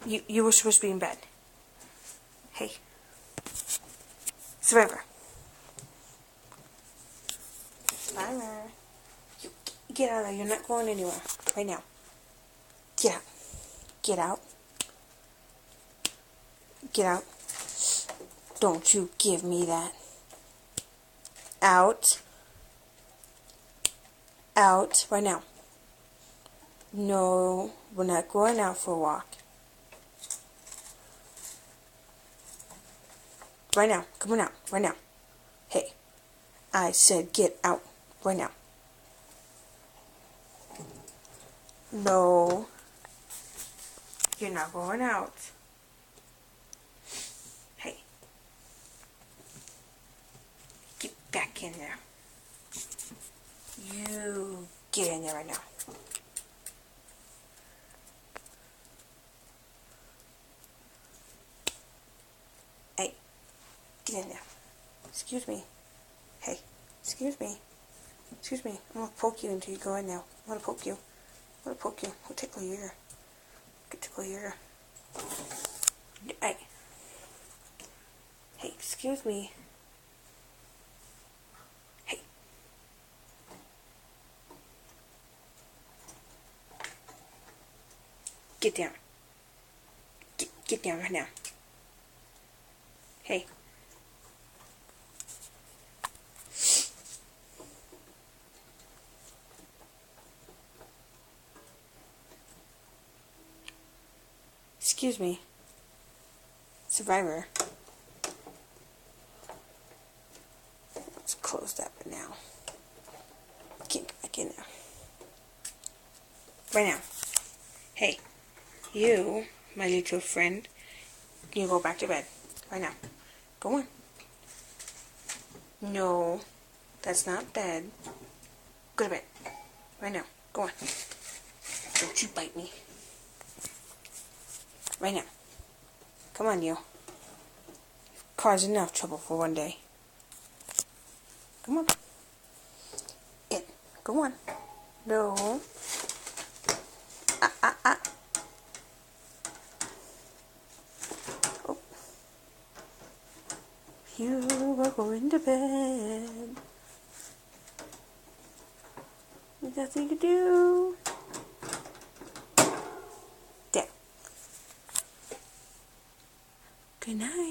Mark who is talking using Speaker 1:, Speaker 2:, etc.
Speaker 1: You were supposed to be in bed. Hey. Survivor. Survivor. You get out of there. You're not going anywhere. Right now. Get out. Get out. Get out. Don't you give me that. Out. Out. Right now. No, we're not going out for a walk. Right now. Come on out. Right now. Hey. I said get out. Right now. No. You're not going out. Hey. Get back in there. You get in there right now. Hey. Get in there. Excuse me. Hey. Excuse me. Excuse me. I'm going to poke you until you go in now. I'm going to poke you. I'm going to poke you. I'll tickle your ear. Tickle your ear. Hey. Hey, excuse me. Hey. Get down. Get down right now. Hey. Excuse me. Survivor. Let's close that one now. Get back in there. Right now. Hey. You, my little friend, you go back to bed. Right now. Go on. No. That's not bed. Go to bed. Right now. Go on. Don't you bite me. Right now. Come on, you. You've caused enough trouble for one day. Come on. In. Go on. No. Oh. You are going to bed. There's nothing to do. There. Good night.